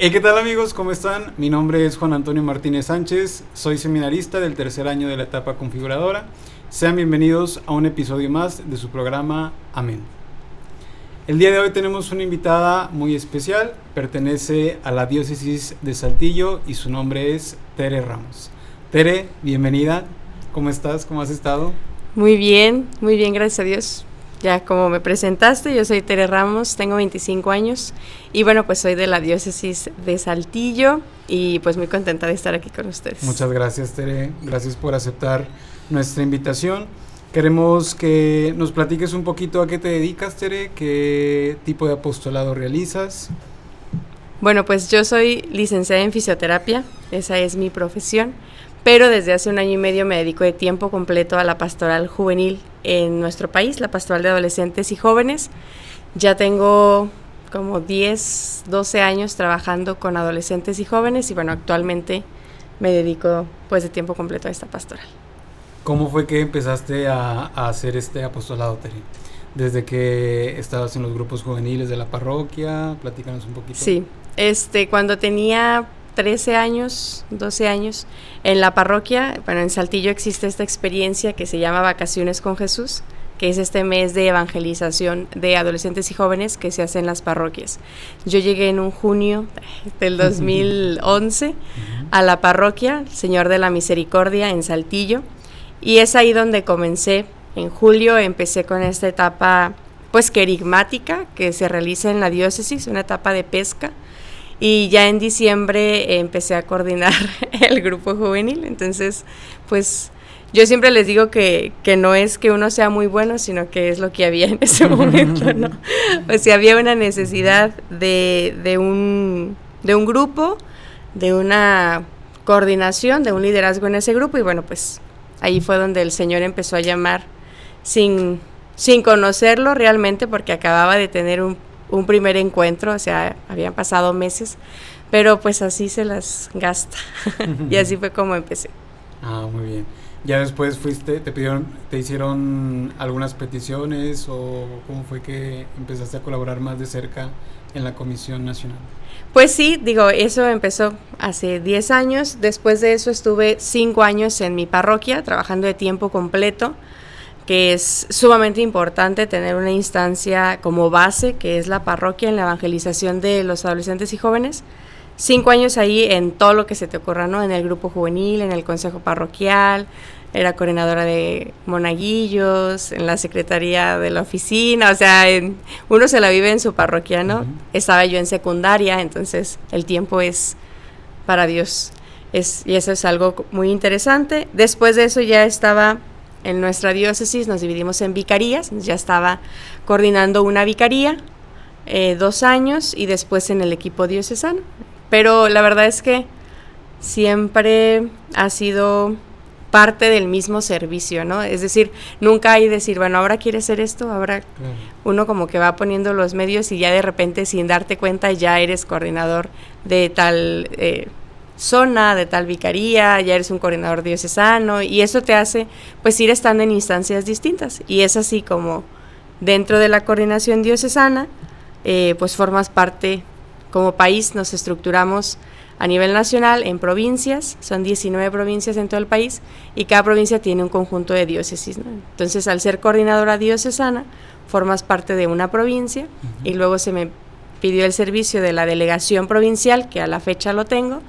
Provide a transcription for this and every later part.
¿Qué tal amigos? ¿Cómo están? Mi nombre es Juan Antonio Martínez Sánchez, soy seminarista del tercer año de la etapa configuradora. Sean bienvenidos a un episodio más de su programa Amén. El día de hoy tenemos una invitada muy especial, pertenece a la diócesis de Saltillo y su nombre es Tere Ramos. Tere, bienvenida, ¿cómo estás? ¿Cómo has estado? Muy bien, gracias a Dios. Ya como me presentaste, yo soy Tere Ramos, tengo 25 años y bueno, pues soy de la diócesis de Saltillo y pues muy contenta de estar aquí con ustedes. Muchas gracias, Tere, gracias por aceptar nuestra invitación. Queremos que nos platiques un poquito a qué te dedicas, Tere, qué tipo de apostolado realizas. Bueno, pues yo soy licenciada en fisioterapia, esa es mi profesión, pero desde hace 1 año y medio me dedico de tiempo completo a la pastoral juvenil en nuestro país, la pastoral de adolescentes y jóvenes. Ya tengo como 10, 12 años trabajando con adolescentes y jóvenes y bueno, actualmente me dedico pues de tiempo completo a esta pastoral. ¿Cómo fue que empezaste a hacer este apostolado, Tere? Desde que estabas en los grupos juveniles de la parroquia, platícanos un poquito. Sí, cuando tenía 13 años, 12 años, en la parroquia, bueno, en Saltillo existe esta experiencia que se llama Vacaciones con Jesús, que es este mes de evangelización de adolescentes y jóvenes que se hace en las parroquias. Yo llegué en un junio del 2011 a la parroquia Señor de la Misericordia en Saltillo, y es ahí donde comencé. En julio empecé con esta etapa pues querigmática que se realiza en la diócesis, una etapa de pesca. Y ya en diciembre empecé a coordinar el grupo juvenil. Entonces, pues yo siempre les digo que no es que uno sea muy bueno, sino que es lo que había en ese momento, ¿no? O sea, había una necesidad de un grupo, de una coordinación, de un liderazgo en ese grupo. Y bueno, pues ahí fue donde el Señor empezó a llamar sin conocerlo realmente, porque acababa de tener un primer encuentro, o sea, habían pasado meses, pero pues así se las gasta. Y así fue como empecé. Ah, muy bien. Ya después te hicieron algunas peticiones, o cómo fue que empezaste a colaborar más de cerca en la Comisión Nacional. Pues sí, eso empezó hace 10 años. Después de eso estuve 5 años en mi parroquia trabajando de tiempo completo, que es sumamente importante tener una instancia como base, que es la parroquia en la evangelización de los adolescentes y jóvenes. 5 años ahí en todo lo que se te ocurra, ¿no? En el grupo juvenil, en el consejo parroquial, era coordinadora de monaguillos, en la secretaría de la oficina, o sea, uno se la vive en su parroquia, ¿no? Uh-huh. Estaba yo en secundaria, entonces el tiempo es para Dios. Y eso es algo muy interesante. Después de eso ya estaba en nuestra diócesis, nos dividimos en vicarías, ya estaba coordinando una vicaría, 2 años, y después en el equipo diocesano. Pero la verdad es que siempre ha sido parte del mismo servicio, ¿no? Es decir, nunca hay decir, bueno, ahora quiere hacer esto, ahora claro. Uno como que va poniendo los medios y ya de repente sin darte cuenta ya eres coordinador de tal zona, de tal vicaría, ya eres un coordinador diocesano, y eso te hace pues ir estando en instancias distintas, y es así como dentro de la coordinación diocesana pues formas parte. Como país nos estructuramos a nivel nacional en provincias, son 19 provincias en todo el país, y cada provincia tiene un conjunto de diócesis, ¿no? Entonces, al ser coordinadora diocesana, formas parte de una provincia, uh-huh. Y luego se me pidió el servicio de la delegación provincial, que a la fecha lo tengo,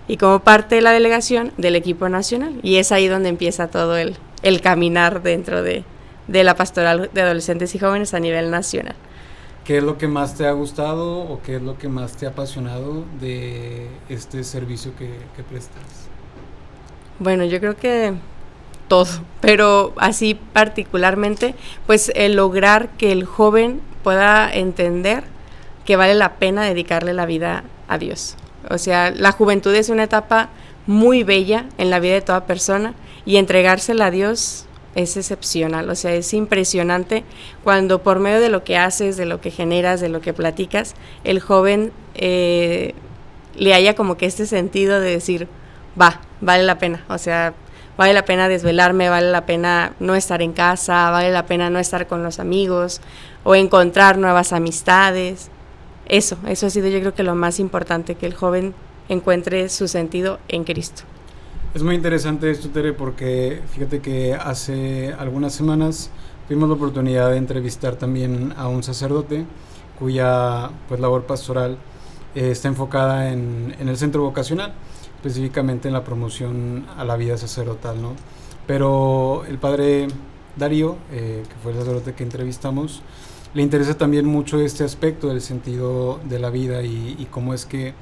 y como parte de la delegación del equipo nacional, y es ahí donde empieza todo el caminar dentro de la pastoral de adolescentes y jóvenes a nivel nacional. ¿Qué es lo que más te ha gustado o qué es lo que más te ha apasionado de este servicio que prestas? Bueno, yo creo que todo, pero así particularmente, pues el lograr que el joven pueda entender que vale la pena dedicarle la vida a Dios. O sea, la juventud es una etapa muy bella en la vida de toda persona, y entregársela a Dios es excepcional. O sea, es impresionante cuando por medio de lo que haces, de lo que generas, de lo que platicas, el joven le haya como que este sentido de decir, vale la pena, o sea, vale la pena desvelarme, vale la pena no estar en casa, vale la pena no estar con los amigos o encontrar nuevas amistades. eso ha sido yo creo que lo más importante, que el joven encuentre su sentido en Cristo. Es muy interesante esto, Tere, porque fíjate que hace algunas semanas tuvimos la oportunidad de entrevistar también a un sacerdote cuya pues labor pastoral está enfocada en el centro vocacional, específicamente en la promoción a la vida sacerdotal, ¿no? Pero el padre Darío, que fue el sacerdote que entrevistamos, le interesa también mucho este aspecto del sentido de la vida y cómo es que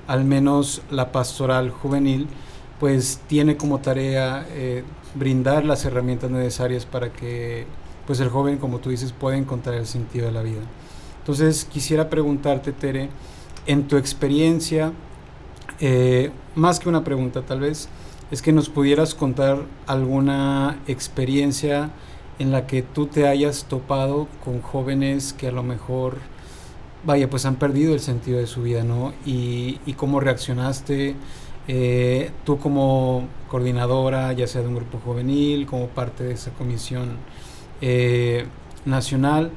al menos la pastoral juvenil pues tiene como tarea brindar las herramientas necesarias para que pues el joven, como tú dices, pueda encontrar el sentido de la vida. Entonces quisiera preguntarte, Tere, en tu experiencia, más que una pregunta tal vez, es que nos pudieras contar alguna experiencia en la que tú te hayas topado con jóvenes que a lo mejor, vaya, pues han perdido el sentido de su vida, ¿no? Y cómo reaccionaste, tú como coordinadora, ya sea de un grupo juvenil, como parte de esa comisión nacional,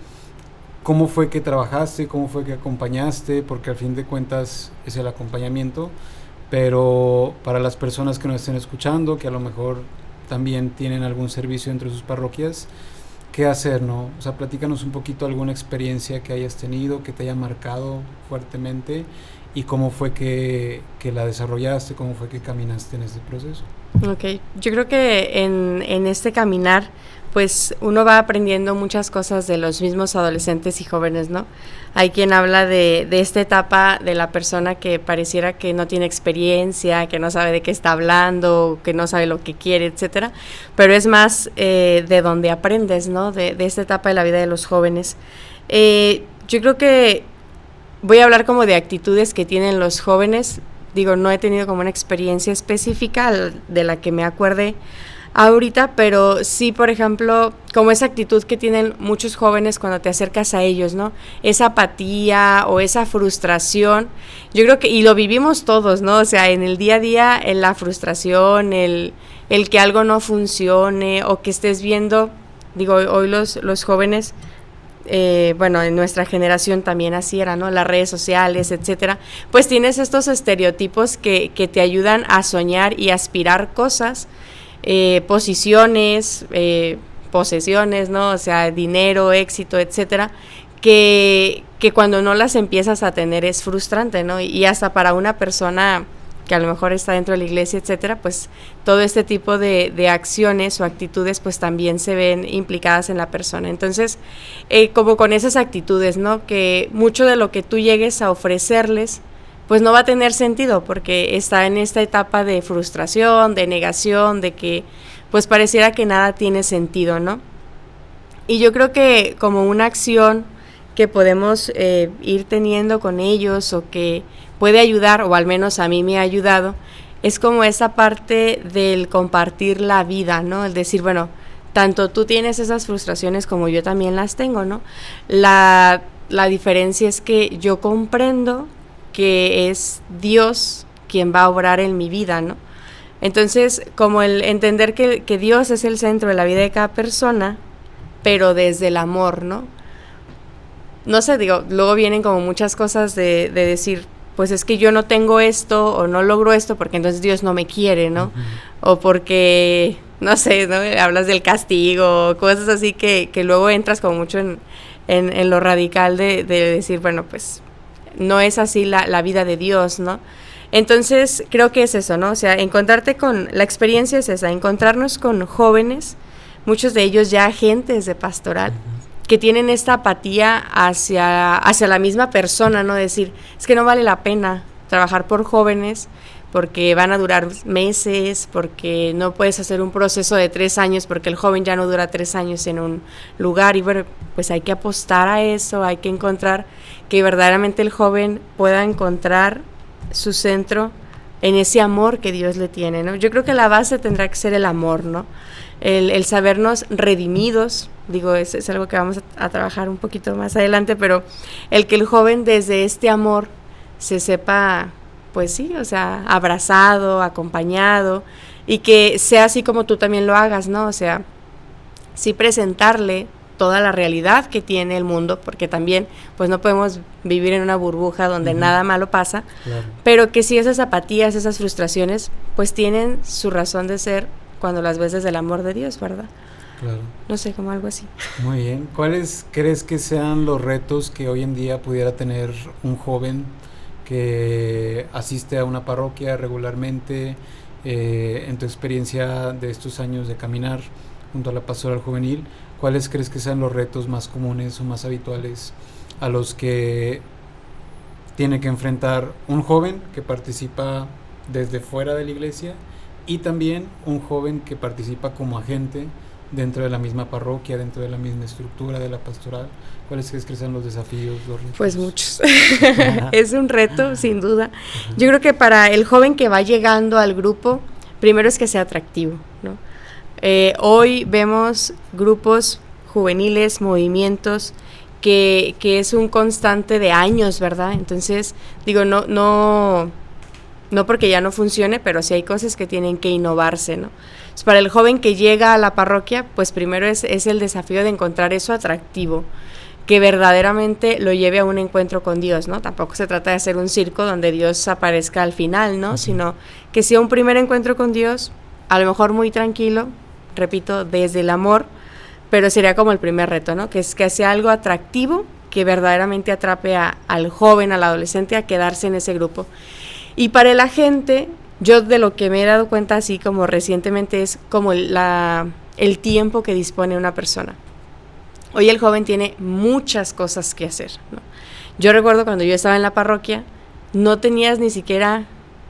¿cómo fue que trabajaste? ¿Cómo fue que acompañaste? Porque al fin de cuentas es el acompañamiento, pero para las personas que nos estén escuchando, que a lo mejor también tienen algún servicio dentro de sus parroquias, ¿qué hacer, no? O sea, platícanos un poquito alguna experiencia que hayas tenido, que te haya marcado fuertemente, y cómo fue que la desarrollaste, cómo fue que caminaste en este proceso. Ok, yo creo que en este caminar, pues uno va aprendiendo muchas cosas de los mismos adolescentes y jóvenes, ¿no? Hay quien habla de esta etapa de la persona que pareciera que no tiene experiencia, que no sabe de qué está hablando, que no sabe lo que quiere, etcétera, pero es más de donde aprendes, ¿no? De esta etapa de la vida de los jóvenes. Yo creo que voy a hablar como de actitudes que tienen los jóvenes. Digo, no he tenido como una experiencia específica de la que me acuerde ahorita, pero sí, por ejemplo, como esa actitud que tienen muchos jóvenes cuando te acercas a ellos, ¿no? Esa apatía o esa frustración, yo creo que, y lo vivimos todos, ¿no? O sea, en el día a día, en la frustración, el que algo no funcione o que estés viendo, digo, hoy los jóvenes, bueno, en nuestra generación también así era, ¿no? Las redes sociales, etcétera, pues tienes estos estereotipos que te ayudan a soñar y aspirar cosas, posiciones, posesiones, ¿no? O sea, dinero, éxito, etcétera, que cuando no las empiezas a tener es frustrante, ¿no? Y hasta para una persona que a lo mejor está dentro de la iglesia, etcétera, pues todo este tipo de acciones o actitudes pues también se ven implicadas en la persona. Entonces, como con esas actitudes, ¿no? Que mucho de lo que tú llegues a ofrecerles pues no va a tener sentido porque está en esta etapa de frustración, de negación, de que pues pareciera que nada tiene sentido, ¿no? Y yo creo que como una acción que podemos ir teniendo con ellos o que puede ayudar, o al menos a mí me ha ayudado, es como esa parte del compartir la vida, ¿no? El decir, bueno, tanto tú tienes esas frustraciones como yo también las tengo, ¿no? La diferencia es que yo comprendo que es Dios quien va a obrar en mi vida, ¿no? Entonces, como el entender que Dios es el centro de la vida de cada persona, pero desde el amor, ¿no? No sé, digo, luego vienen como muchas cosas de decir, pues es que yo no tengo esto o no logro esto porque entonces Dios no me quiere, ¿no? Uh-huh. O porque, no sé, ¿no? Hablas del castigo, cosas así que luego entras como mucho en lo radical de decir, bueno, pues no es así la vida de Dios, ¿no? Entonces creo que es eso, ¿no? O sea, encontrarte con, la experiencia es esa, encontrarnos con jóvenes, muchos de ellos ya agentes de pastoral, que tienen esta apatía hacia la misma persona, ¿no? Decir, es que no vale la pena trabajar por jóvenes porque van a durar meses, porque no puedes hacer un proceso de 3 años, porque el joven ya no dura 3 años en un lugar, y bueno, pues hay que apostar a eso, hay que encontrar que verdaderamente el joven pueda encontrar su centro en ese amor que Dios le tiene, ¿no? Yo creo que la base tendrá que ser el amor, ¿no? El sabernos redimidos, digo, es algo que vamos a trabajar un poquito más adelante, pero el que el joven desde este amor se sepa, pues sí, o sea, abrazado, acompañado, y que sea así como tú también lo hagas, ¿no? O sea, sí presentarle toda la realidad que tiene el mundo, porque también pues no podemos vivir en una burbuja donde nada malo pasa, pero que sí esas apatías, esas frustraciones, pues tienen su razón de ser cuando las ves desde el amor de Dios, ¿verdad? Claro. No sé, como algo así. Muy bien. ¿Cuáles crees que sean los retos que hoy en día pudiera tener un joven que asiste a una parroquia regularmente, en tu experiencia de estos años de caminar junto a la pastoral juvenil? ¿Cuáles crees que sean los retos más comunes o más habituales a los que tiene que enfrentar un joven que participa desde fuera de la iglesia y también un joven que participa como agente dentro de la misma parroquia, dentro de la misma estructura de la pastoral? ¿Cuáles crees que sean los desafíos, los retos? Pues muchos. Es un reto, sin duda. Yo creo que para el joven que va llegando al grupo, primero es que sea atractivo, ¿no? Hoy vemos grupos juveniles, movimientos, que es un constante de años, ¿verdad? Entonces, digo, no porque ya no funcione, pero sí hay cosas que tienen que innovarse, ¿no? Entonces, para el joven que llega a la parroquia, pues primero es el desafío de encontrar eso atractivo, que verdaderamente lo lleve a un encuentro con Dios, ¿no? Tampoco se trata de hacer un circo donde Dios aparezca al final, ¿no? Sino que sea un primer encuentro con Dios, a lo mejor muy tranquilo, repito, desde el amor, pero sería como el primer reto, ¿no? Que sea algo atractivo, que verdaderamente atrape al joven, al adolescente, a quedarse en ese grupo. Y para el agente, yo de lo que me he dado cuenta así como recientemente es como el tiempo que dispone una persona. Hoy el joven tiene muchas cosas que hacer, ¿no? Yo recuerdo cuando yo estaba en la parroquia, no tenías ni siquiera,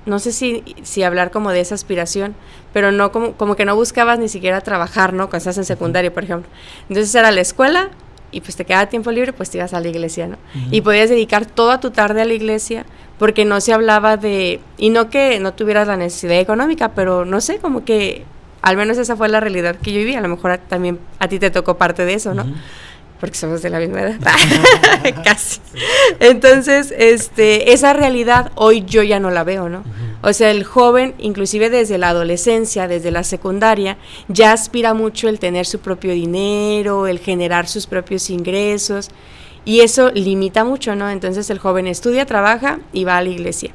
no sé si hablar como de esa aspiración, pero no como que no buscabas ni siquiera trabajar, ¿no? Cuando estás en secundaria, por ejemplo. Entonces era la escuela y pues te quedaba tiempo libre, pues te ibas a la iglesia, ¿no? Y podías dedicar toda tu tarde a la iglesia porque no se hablaba de, y no que no tuvieras la necesidad económica, pero no sé, como que al menos esa fue la realidad que yo viví. A lo mejor también a ti te tocó parte de eso, ¿no? Porque somos de la misma edad. Casi. Entonces, esa realidad hoy yo ya no la veo, ¿no? O sea, el joven, inclusive desde la adolescencia, desde la secundaria, ya aspira mucho el tener su propio dinero, el generar sus propios ingresos, y eso limita mucho, ¿no? Entonces el joven estudia, trabaja y va a la iglesia.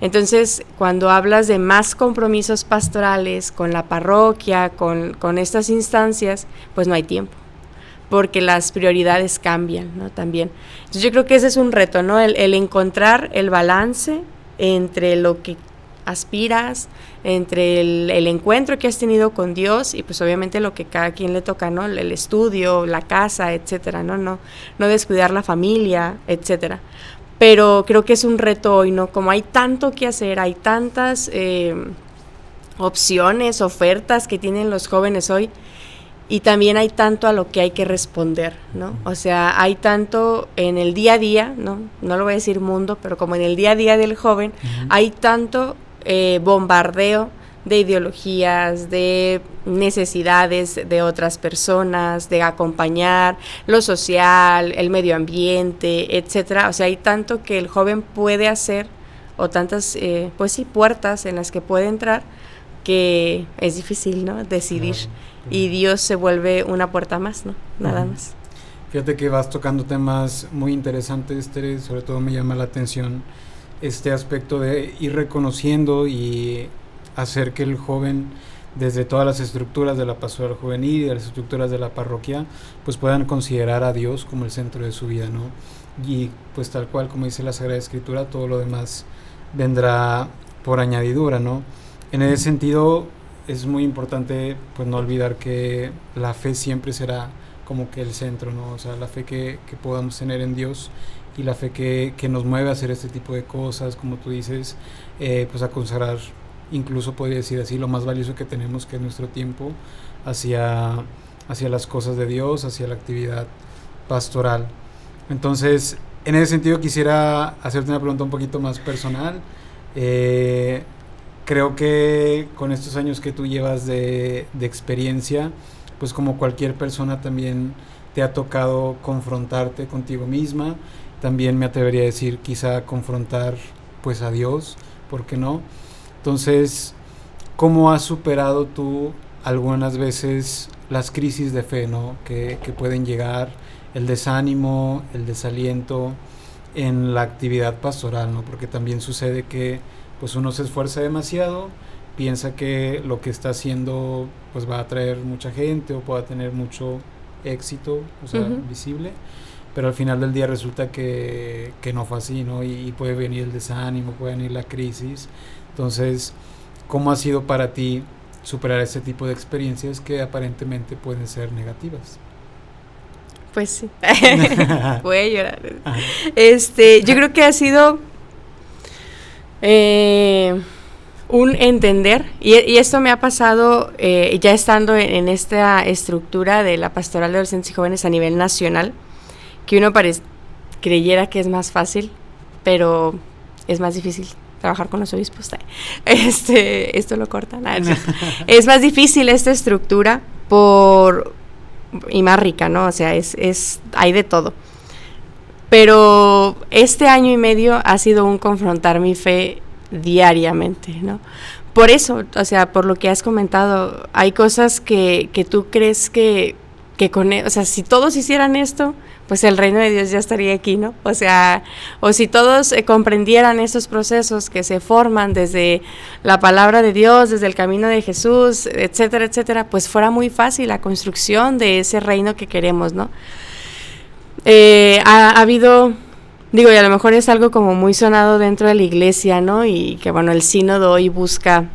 Entonces, cuando hablas de más compromisos pastorales con la parroquia, con estas instancias, pues no hay tiempo, porque las prioridades cambian, ¿no? También. Entonces yo creo que ese es un reto, ¿no? El encontrar el balance entre lo que aspiras, entre el encuentro que has tenido con Dios y pues obviamente lo que cada quien le toca, ¿no? El estudio, la casa, etcétera, ¿no? No descuidar la familia, etcétera. Pero creo que es un reto hoy, ¿no? Como hay tanto que hacer, hay tantas opciones, ofertas que tienen los jóvenes hoy, y también hay tanto a lo que hay que responder, ¿no? O sea, hay tanto en el día a día, ¿no? No lo voy a decir mundo, pero como en el día a día del joven, hay tanto bombardeo de ideologías, de necesidades de otras personas, de acompañar lo social, el medio ambiente, etcétera. O sea, hay tanto que el joven puede hacer, o tantas, pues sí, puertas en las que puede entrar, que es difícil, ¿no? Decidir. Claro. Y Dios se vuelve una puerta más, ¿no? Nada más. Fíjate que vas tocando temas muy interesantes, Tere. Sobre todo me llama la atención este aspecto de ir reconociendo y hacer que el joven, desde todas las estructuras de la pastoral juvenil y de las estructuras de la parroquia, pues puedan considerar a Dios como el centro de su vida, ¿no? Y pues tal cual como dice la Sagrada Escritura, todo lo demás vendrá por añadidura, ¿no? En ese sentido es muy importante pues no olvidar que la fe siempre será como que el centro, ¿no? O sea, la fe que podamos tener en Dios y la fe que nos mueve a hacer este tipo de cosas, como tú dices, pues a consagrar, incluso podría decir así, lo más valioso que tenemos, que es nuestro tiempo, hacia las cosas de Dios, hacia la actividad pastoral. Entonces, en ese sentido quisiera hacerte una pregunta un poquito más personal. Creo que con estos años que tú llevas de experiencia, pues como cualquier persona también te ha tocado confrontarte contigo misma. También me atrevería a decir quizá confrontar pues a Dios, ¿por qué no? Entonces, ¿cómo has superado tú algunas veces las crisis de fe, ¿no? Que pueden llegar, el desánimo, el desaliento en la actividad pastoral, ¿no? Porque también sucede que pues uno se esfuerza demasiado, piensa que lo que está haciendo pues va a atraer mucha gente o pueda tener mucho éxito, o sea, visible, pero al final del día resulta que no fue así, ¿no? Y puede venir el desánimo, puede venir la crisis. Entonces, ¿cómo ha sido para ti superar ese tipo de experiencias que aparentemente pueden ser negativas? Pues sí, voy a llorar. Yo creo que ha sido un entender, y esto me ha pasado ya estando en esta estructura de la pastoral de adolescentes y jóvenes a nivel nacional, que uno creyera que es más fácil, pero es más difícil trabajar con los obispos. Esto lo cortan. Es más difícil esta estructura y más rica, ¿no? O sea, hay de todo. Pero este año y medio ha sido un confrontar mi fe diariamente, ¿no? Por eso, o sea, por lo que has comentado, hay cosas que tú crees que o sea, si todos hicieran esto, pues el reino de Dios ya estaría aquí, ¿no? O sea, o si todos comprendieran estos procesos que se forman desde la palabra de Dios, desde el camino de Jesús, etcétera, etcétera, pues fuera muy fácil la construcción de ese reino que queremos, ¿no? Ha habido, digo, y a lo mejor es algo como muy sonado dentro de la iglesia, ¿no? Y que, bueno, el sínodo hoy busca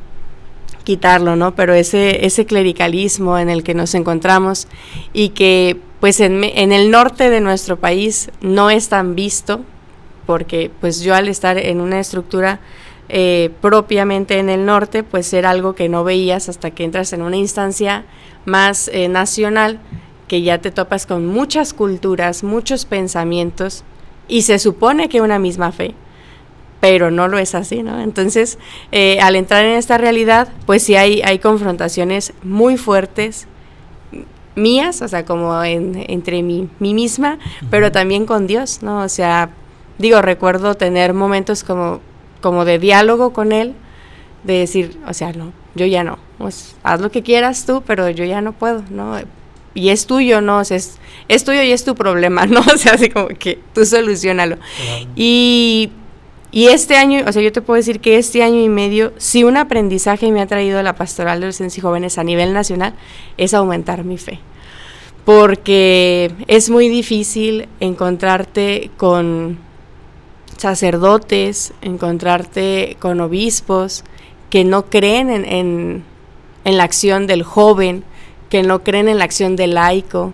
quitarlo, ¿no? Pero ese clericalismo en el que nos encontramos y que pues en el norte de nuestro país no es tan visto, porque pues yo al estar en una estructura propiamente en el norte, pues era algo que no veías hasta que entras en una instancia más nacional, que ya te topas con muchas culturas, muchos pensamientos, y se supone que una misma fe, pero no lo es así, ¿no? Entonces, al entrar en esta realidad, pues sí hay confrontaciones muy fuertes, mías, o sea, como entre mí misma, pero también con Dios, ¿no? O sea, digo, recuerdo tener momentos como de diálogo con Él, de decir, o sea, no, yo ya no, pues, haz lo que quieras tú, pero yo ya no puedo, ¿no? Y es tuyo, ¿no? O sea, es tuyo y es tu problema, ¿no? O sea, así como que tú soluciónalo. Claro. Y este año, o sea, yo te puedo decir que este año y medio, si un aprendizaje me ha traído la pastoral de adolescentes y jóvenes a nivel nacional, es aumentar mi fe. Porque es muy difícil encontrarte con sacerdotes, encontrarte con obispos que no creen en la acción del joven, que no creen en la acción del laico,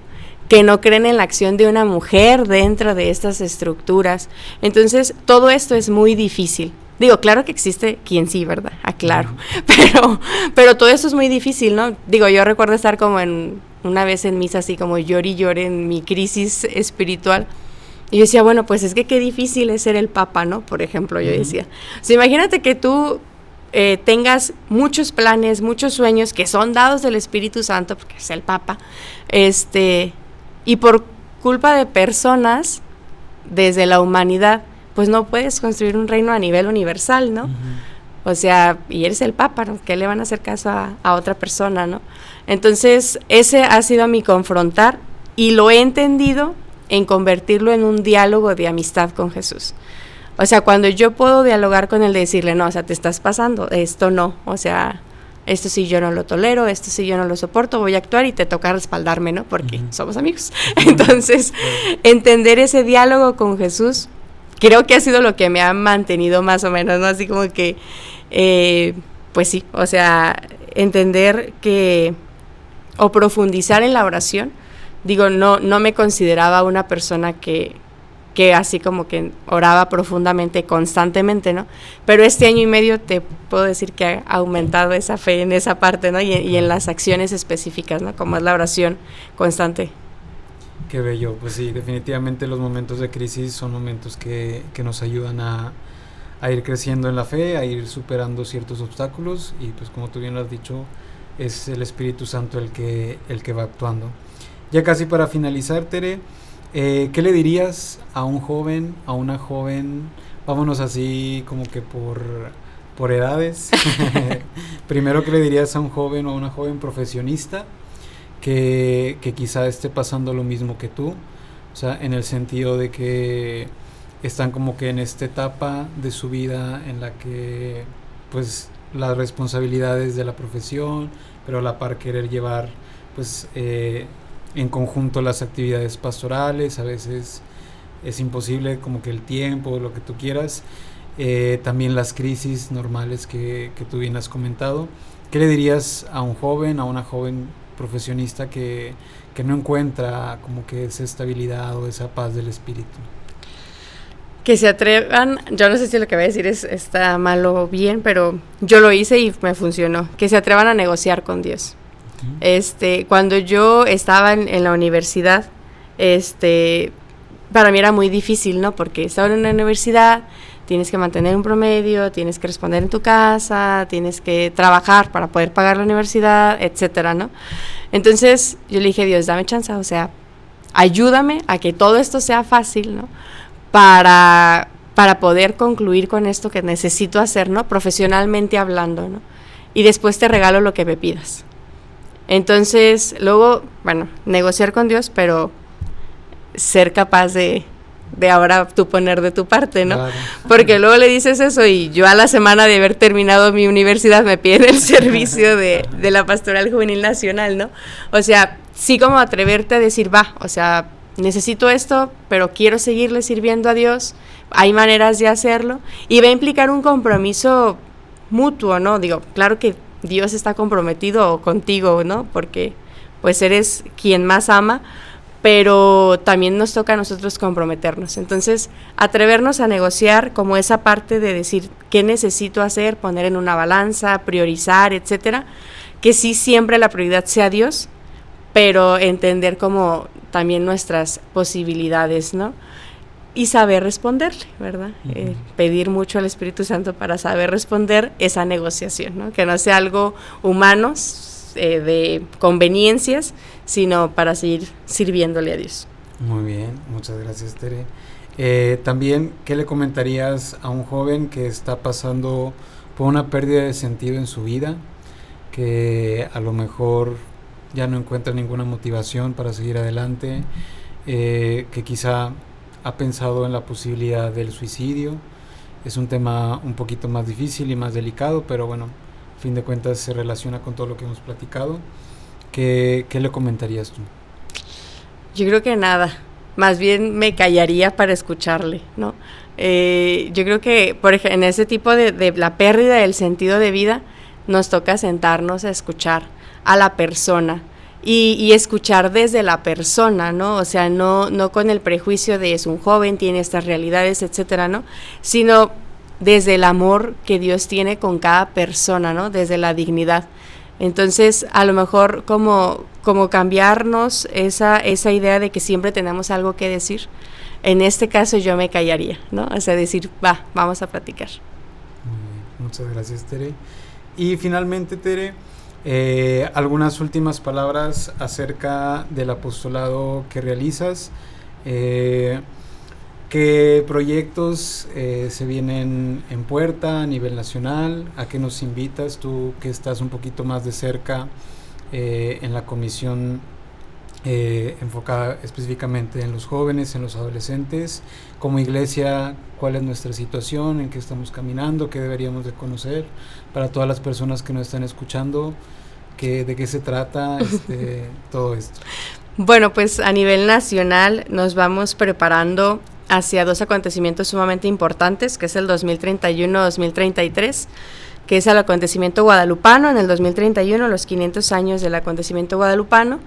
que no creen en la acción de una mujer dentro de estas estructuras. Entonces, todo esto es muy difícil. Digo, claro que existe quien sí, ¿verdad? Aclaro. Pero todo esto es muy difícil, ¿no? Digo, yo recuerdo estar como una vez en misa, así como lloré y lloré en mi crisis espiritual. Y yo decía, bueno, pues es que qué difícil es ser el Papa, ¿no? Por ejemplo, yo decía. O sea, imagínate que tú tengas muchos planes, muchos sueños que son dados del Espíritu Santo, porque es el Papa, y por culpa de personas desde la humanidad, pues no puedes construir un reino a nivel universal, ¿no? O sea, y eres el Papa, ¿no? ¿Qué le van a hacer caso a otra persona, no? Entonces, ese ha sido mi confrontar, y lo he entendido en convertirlo en un diálogo de amistad con Jesús. O sea, cuando yo puedo dialogar con él, de decirle, no, o sea, te estás pasando, esto no, o sea, esto sí yo no lo tolero, esto sí yo no lo soporto, voy a actuar y te toca respaldarme, ¿no? Porque somos amigos. Entonces, entender ese diálogo con Jesús, creo que ha sido lo que me ha mantenido más o menos, ¿no? Así como que, pues sí, o sea, entender que, o profundizar en la oración. Digo, no me consideraba una persona que así como que oraba profundamente, constantemente, ¿no? Pero este año y medio te puedo decir que ha aumentado esa fe en esa parte, ¿no? Y en las acciones específicas, ¿no? Como es la oración constante. Qué bello, pues sí, definitivamente los momentos de crisis son momentos que nos ayudan a ir creciendo en la fe, a ir superando ciertos obstáculos, y pues como tú bien lo has dicho, es el Espíritu Santo el que va actuando. Ya casi para finalizar, Tere, ¿qué le dirías a un joven, a una joven? Vámonos así como que por por edades. Primero, ¿qué le dirías a un joven o a una joven profesionista que quizá esté pasando lo mismo que tú? O sea, en el sentido de que están como que en esta etapa de su vida en la que pues las responsabilidades de la profesión, pero a la par querer llevar pues en conjunto las actividades pastorales, a veces es imposible como que el tiempo, lo que tú quieras, también las crisis normales que tú bien has comentado. ¿Qué le dirías a un joven, a una joven profesionista que no encuentra como que esa estabilidad o esa paz del espíritu? Que se atrevan, yo no sé si lo que voy a decir está mal o bien, pero yo lo hice y me funcionó, que se atrevan a negociar con Dios. Cuando yo estaba en la universidad, para mí era muy difícil, ¿no? Porque estaba en una universidad, tienes que mantener un promedio, tienes que responder en tu casa, tienes que trabajar para poder pagar la universidad, etcétera, ¿no? Entonces yo le dije, Dios, dame chance, o sea, ayúdame a que todo esto sea fácil, ¿no? Para poder concluir con esto que necesito hacer, ¿no? Profesionalmente hablando, ¿no? Y después te regalo lo que me pidas. Entonces, luego, bueno, negociar con Dios, pero ser capaz de ahora tú poner de tu parte, ¿no? Claro. Porque luego le dices eso y yo a la semana de haber terminado mi universidad me piden el servicio de la Pastoral Juvenil Nacional, ¿no? O sea, sí, como atreverte a decir, va, o sea, necesito esto, pero quiero seguirle sirviendo a Dios, hay maneras de hacerlo, y va a implicar un compromiso mutuo, ¿no? Digo, claro que Dios está comprometido contigo, ¿no? Porque pues eres quien más ama, pero también nos toca a nosotros comprometernos. Entonces, atrevernos a negociar como esa parte de decir qué necesito hacer, poner en una balanza, priorizar, etcétera, que sí siempre la prioridad sea Dios, pero entender como también nuestras posibilidades, ¿no? Y saber responderle, ¿verdad? Uh-huh. Pedir mucho al Espíritu Santo para saber responder esa negociación, ¿no? Que no sea algo humano, de conveniencias, sino para seguir sirviéndole a Dios. Muy bien, muchas gracias, Tere. También, ¿qué le comentarías a un joven que está pasando por una pérdida de sentido en su vida, que a lo mejor ya no encuentra ninguna motivación para seguir adelante, que quizá ha pensado en la posibilidad del suicidio? Es un tema un poquito más difícil y más delicado, pero bueno, a fin de cuentas se relaciona con todo lo que hemos platicado. ¿Qué le comentarías tú? Yo creo que nada, más bien me callaría para escucharle, ¿no? Yo creo que, por ejemplo, en ese tipo de la pérdida del sentido de vida, nos toca sentarnos a escuchar a la persona y escuchar desde la persona, ¿no? O sea, no con el prejuicio de es un joven, tiene estas realidades, etcétera, ¿no? Sino desde el amor que Dios tiene con cada persona, ¿no? Desde la dignidad. Entonces, a lo mejor como cambiarnos esa idea de que siempre tenemos algo que decir. En este caso yo me callaría, ¿no? O sea, decir, vamos a platicar. Muy bien, muchas gracias, Tere. Y finalmente, Tere, algunas últimas palabras acerca del apostolado que realizas. ¿Qué proyectos se vienen en puerta a nivel nacional? ¿A qué nos invitas tú, que estás un poquito más de cerca en la comisión enfocada específicamente en los jóvenes, en los adolescentes? Como iglesia, ¿cuál es nuestra situación? ¿En qué estamos caminando? ¿Qué deberíamos de conocer? Para todas las personas que nos están escuchando, ¿de qué se trata todo esto? Bueno, pues a nivel nacional nos vamos preparando hacia dos acontecimientos sumamente importantes, que es el 2031-2033, que es el acontecimiento guadalupano. En el 2031, los 500 años del acontecimiento guadalupano,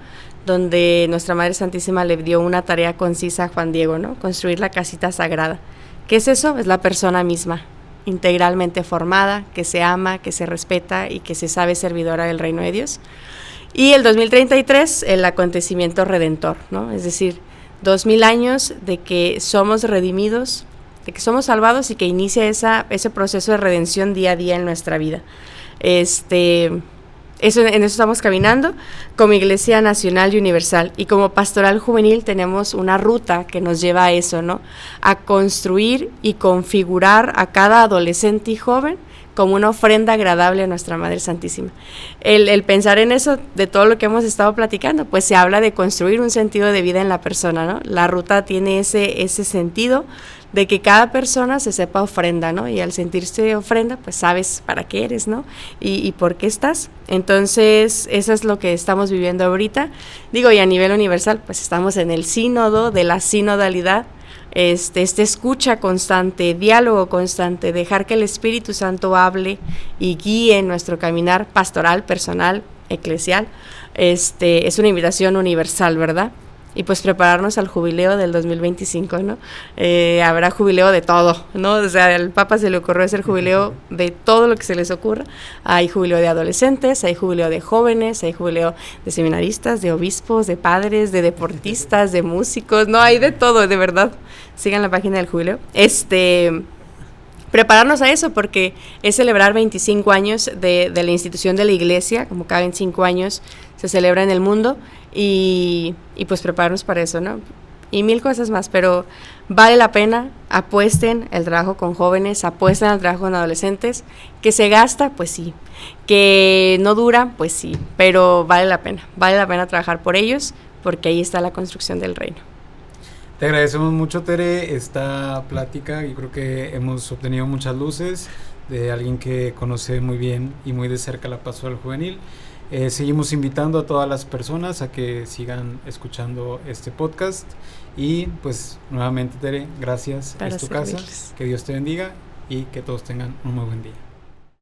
donde nuestra Madre Santísima le dio una tarea concisa a Juan Diego, ¿no? Construir la casita sagrada. ¿Qué es eso? Es la persona misma, integralmente formada, que se ama, que se respeta y que se sabe servidora del reino de Dios. Y el 2033, el acontecimiento redentor, ¿no? Es decir, 2000 años de que somos redimidos, de que somos salvados y que inicia ese proceso de redención día a día en nuestra vida. En eso estamos caminando como Iglesia Nacional y Universal, y como Pastoral Juvenil tenemos una ruta que nos lleva a eso, ¿no? A construir y configurar a cada adolescente y joven como una ofrenda agradable a nuestra Madre Santísima. El pensar en eso, de todo lo que hemos estado platicando, pues se habla de construir un sentido de vida en la persona, ¿no? La ruta tiene ese sentido de que cada persona se sepa ofrenda, ¿no? Y al sentirse ofrenda, pues sabes para qué eres, ¿no? Y por qué estás. Entonces, eso es lo que estamos viviendo ahorita. Digo, y a nivel universal, pues estamos en el sínodo de la sinodalidad, este escucha constante, diálogo constante, dejar que el Espíritu Santo hable y guíe nuestro caminar pastoral, personal, eclesial. Es una invitación universal, ¿verdad? Y pues prepararnos al jubileo del 2025, ¿no? Habrá jubileo de todo, ¿no? O sea, al Papa se le ocurrió hacer jubileo de todo lo que se les ocurra. Hay jubileo de adolescentes, hay jubileo de jóvenes, hay jubileo de seminaristas, de obispos, de padres, de deportistas, de músicos, no, hay de todo, de verdad. Sigan la página del jubileo. Prepararnos a eso porque es celebrar 25 años de la institución de la Iglesia, como cada 25 años se celebra en el mundo, y pues prepararnos para eso, ¿no? Y mil cosas más, pero vale la pena, apuesten el trabajo con jóvenes, apuesten al trabajo con adolescentes, que se gasta, pues sí, que no dura, pues sí, pero vale la pena trabajar por ellos, porque ahí está la construcción del reino. Te agradecemos mucho, Tere, esta plática. Yo creo que hemos obtenido muchas luces de alguien que conoce muy bien y muy de cerca la pastoral juvenil. Seguimos invitando a todas las personas a que sigan escuchando este podcast. Y pues nuevamente, Tere, gracias. Es tu casa. Que Dios te bendiga y que todos tengan un muy buen día.